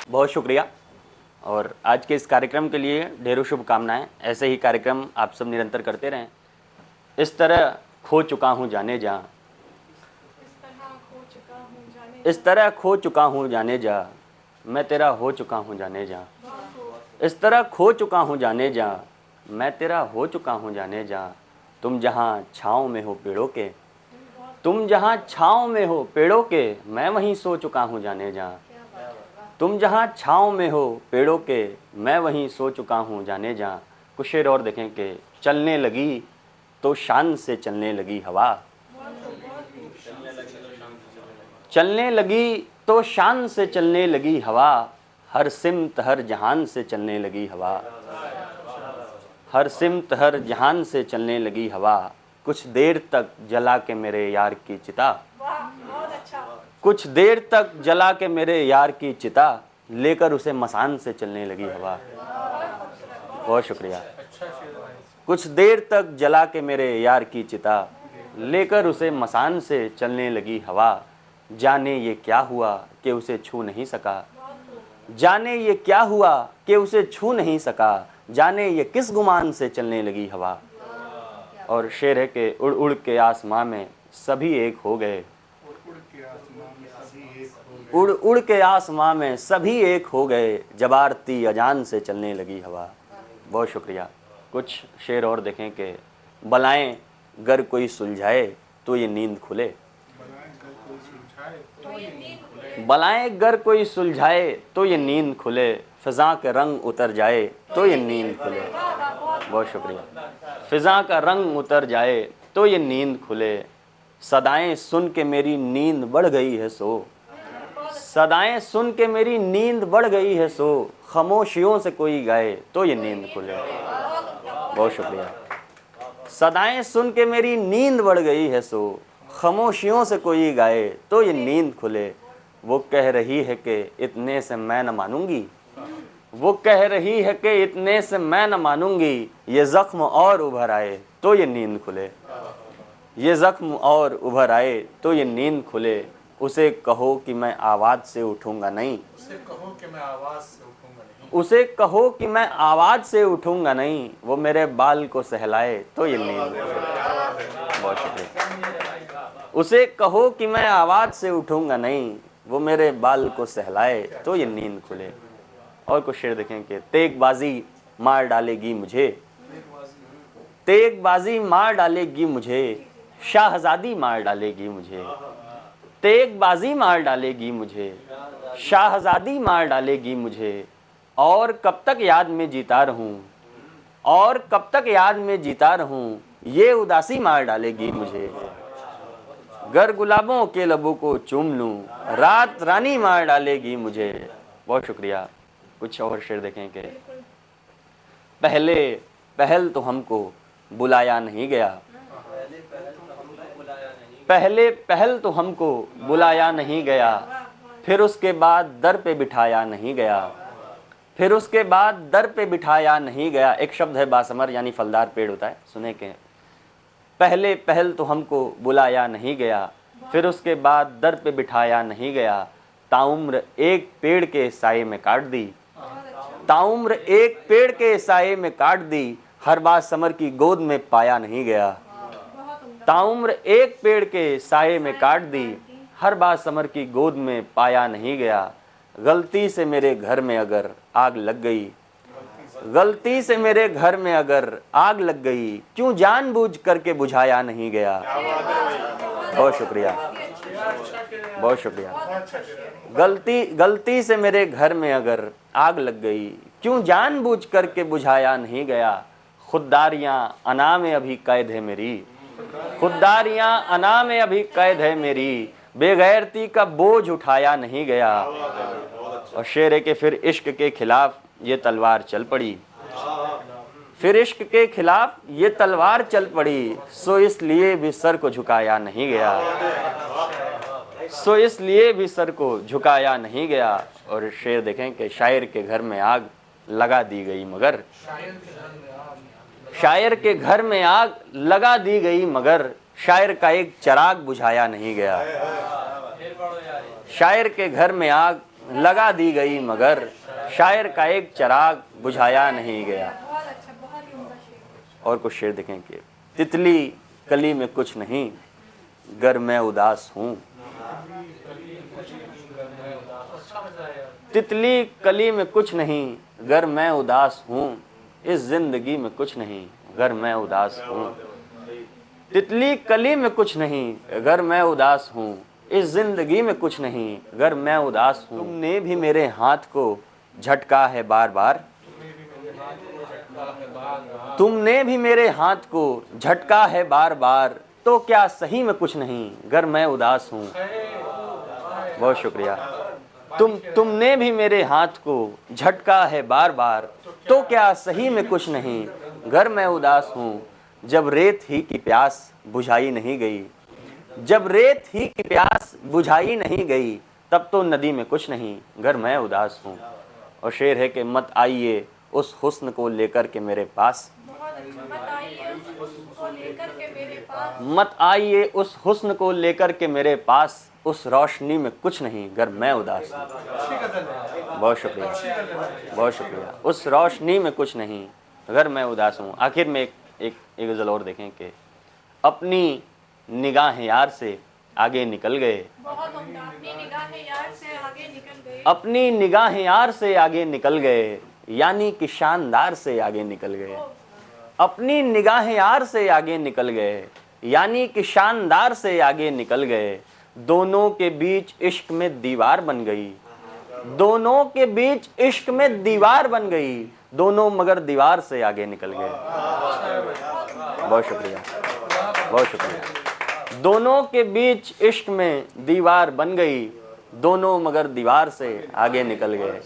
बहुत शुक्रिया। और आज के इस कार्यक्रम के लिए ढेरों शुभकामनाएं। ऐसे ही कार्यक्रम आप सब निरंतर करते रहें। इस तरह खो चुका हूँ जाने जा, इस तरह खो चुका हूँ जाने जा, मैं तेरा हो चुका हूँ जाने जा। इस तरह खो चुका हूँ जाने जा, मैं तेरा हो चुका हूँ जाने जा। तुम जहाँ छाँव में हो पेड़ों के, तुम जहाँ छाँव में हो पेड़ों के, मैं वहीं सो चुका हूँ जाने जा। तुम जहाँ छाँव में हो पेड़ों के, मैं वहीं सो चुका हूँ जाने जा। कुछ शेर और देखें कि चलने लगी तो शान से चलने लगी हवा, चलने लगी तो शान से चलने लगी हवा। हर सिमत हर जहान से चलने लगी हवा, हर सिमत हर जहान से चलने लगी हवा। कुछ देर तक जला के मेरे यार की चिता, कुछ देर तक जला के मेरे यार की चिता, लेकर उसे मसान से चलने लगी हवा। बहुत शुक्रिया। कुछ देर तक जला के मेरे यार की चिता, लेकर उसे मसान से चलने लगी हवा। जाने ये क्या हुआ कि उसे छू नहीं सका, जाने ये क्या हुआ कि उसे छू नहीं सका। जाने ये किस गुमान से चलने लगी हवा। और शेर है कि उड़ उड़ के आसमां में सभी एक हो गए, उड़ उड़ के आसमां में सभी एक हो गए, जब आरती अजान से चलने लगी हवा। बहुत शुक्रिया। कुछ शेर और देखें कि बलाएं गर कोई सुलझाए तो ये नींद खुले, बलाएं गर कोई सुलझाए तो ये नींद खुले। फिजा के रंग उतर जाए तो ये नींद खुले। बहुत शुक्रिया। फिजा का रंग उतर जाए तो ये नींद खुले। सदाएं सुन के मेरी नींद बढ़ गई है सो, सदाएं सुन के मेरी नींद बढ़ गई है सो। खामोशियों से कोई गाए तो ये नींद खुले। बहुत शुक्रिया। सदाएं सुन के मेरी नींद बढ़ गई है सो, खामोशियों से कोई गाए तो ये नींद खुले। वो कह रही है कि इतने से मैं न मानूंगी, वो कह रही है कि इतने से मैं न मानूंगी। ये जख्म और उभर आए तो ये नींद खुले, ये जख्म और उभर आए तो ये नींद खुले। उसे कहो कि मैं आवाज़ से उठूंगा नहीं, उसे कहो कि मैं आवाज़ से उठूंगा नहीं, उसे कहो कि मैं आवाज़ से उठूंगा नहीं। वो मेरे बाल को सहलाए तो ये नींद खुले। बहुत शुक्रिया। उसे कहो कि मैं आवाज़ से उठूंगा नहीं, वो मेरे बाल को सहलाए तो ये नींद खुले। और कुछ शेर देखें कि तेगबाजी मार डालेगी मुझे, तेगबाजी मार डालेगी मुझे, शाहजादी मार डालेगी मुझे। तेगबाजी मार डालेगी मुझे, शाहजादी मार डालेगी मुझे। और कब तक याद में जीता रहूं, और कब तक याद में जीता रहूं, ये उदासी मार डालेगी मुझे। गर गुलाबों के लबों को चूम लूं, रात रानी मार डालेगी मुझे। बहुत शुक्रिया। कुछ और शेर देखें कि पहले पहल तो हमको बुलाया नहीं गया, पहले पहल तो हमको बुलाया नहीं गया। फिर उसके बाद दर पे बिठाया नहीं गया, फिर उसके बाद दर पे बिठाया नहीं गया। एक शब्द है बासमर, यानी फलदार पेड़ होता है, सुने के पहले पहल तो हमको बुलाया नहीं गया, फिर उसके बाद दर पे बिठाया नहीं गया। ताउम्र एक पेड़ के साये में काट दी, ताउम्र एक पेड़ के साये में काट दी। हर बात समर की गोद में पाया नहीं गया, ताउम्र एक पेड़ के साये में काट दी। हर बात समर की गोद में पाया नहीं गया। गलती से मेरे घर में अगर आग लग गई, गलती से मेरे घर में अगर आग लग गई, क्यों जानबूझ करके बुझाया नहीं गया। बहुत शुक्रिया, बहुत शुक्रिया। गलती से मेरे घर में अगर आग लग गई, क्यों जानबूझ करके बुझाया नहीं गया। खुददारियां अना में अभी कैद है मेरी, खुददारियां अना में अभी कैद है मेरी। बेगैरती का बोझ उठाया नहीं गया। और शेर है कि फिर इश्क के खिलाफ ये तलवार चल पड़ी, फिर इश्क के खिलाफ ये तलवार चल पड़ी। सो इसलिए भी सर को झुकाया नहीं गया, सो इसलिए भी सर को झुकाया नहीं गया। और शेर देखें कि शायर के घर में आग लगा दी गई मगर, शायर के घर में आग लगा दी गई मगर, शायर का एक चिराग बुझाया नहीं गया। शायर के घर में आग लगा दी गई मगर शायर का एक चिराग बुझाया नहीं गया। बहुत अच्छा, बहुत ही उम्दा शेर। और कुछ शेर देखें कि तितली कली में कुछ नहीं गर मैं उदास हूँ। तितली कली में कुछ नहीं गर मैं उदास हूँ, इस जिंदगी में कुछ नहीं गर मैं उदास हूँ। तितली कली में कुछ नहीं गर मैं उदास हूँ, इस जिंदगी में कुछ नहीं गर मैं उदास हूँ। तुमने भी मेरे हाथ को झटका है बार बार, तुमने भी मेरे हाथ को झटका है बार बार, तो क्या सही में कुछ नहीं गर मैं उदास हूँ। बहुत शुक्रिया। तुमने भी मेरे हाथ को झटका है बार बार, तो क्या सही में कुछ नहीं गर मैं उदास हूँ। जब रेत ही की प्यास बुझाई नहीं गई, जब रेत ही की प्यास बुझाई नहीं गई, तब तो नदी में कुछ नहीं गर मैं उदास हूँ। और शेर है कि मत आइए उस हुस्न को लेकर के मेरे पास, बहुत अच्छा। मत आइए उस हुस्न को लेकर के मेरे पास, मत आइए उस हुस्न को लेकर के मेरे पास, उस रोशनी में कुछ नहीं गर मैं उदास हूँ। बहुत शुक्रिया, बहुत शुक्रिया। उस रोशनी में कुछ नहीं अगर मैं उदास हूँ। आखिर में एक गज़ल और देखें कि अपनी निगाहें यार से आगे निकल गए, बहुत उम्दा। अपनी निगाहें यार से आगे निकल गई, अपनी निगाहें यार से आगे निकल गए, यानी कि शानदार से आगे निकल गए। अपनी निगाहें यार से आगे निकल गए, यानी कि शानदार से आगे निकल गए। दोनों के बीच इश्क में दीवार बन गई, दोनों के बीच इश्क में दीवार बन गई, दोनों मगर दीवार से आगे निकल गए। बहुत शुक्रिया, बहुत शुक्रिया। दोनों के बीच इश्क में दीवार बन गई, दोनों मगर दीवार से आगे निकल गए।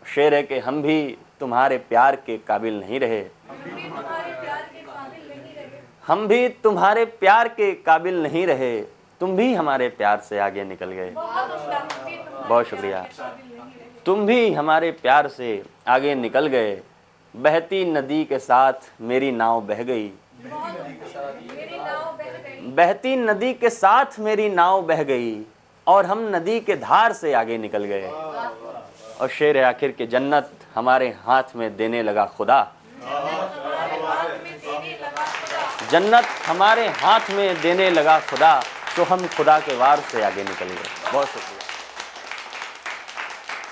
शेर है कि हम भी तुम्हारे प्यार के काबिल नहीं रहे, तुम्हारे प्यार के काबिल नहीं रहे, हम भी तुम्हारे प्यार के काबिल नहीं रहे, तुम भी हमारे प्यार से आगे निकल गए। बहुत उम्दा। हम भी तुम्हारे बहुत प्यार शुक्रिया। के काबिल नहीं रहे। तुम भी हमारे प्यार से आगे निकल गए, बहती नदी के साथ मेरी नाव बह गई, बहुत उम्दा। मेरी नाव बह गई, बहती नदी के साथ मेरी नाव बह गई, और हम नदी के धार से आगे निकल गए। और शेर है आखिर के जन्नत हमारे हाथ में देने लगा खुदा, हमारे हाथ में देने लगा खुदा, जन्नत हमारे हाथ में देने लगा खुदा, तो हम खुदा के वार से आगे निकल गए। बहुत शुक्रिया।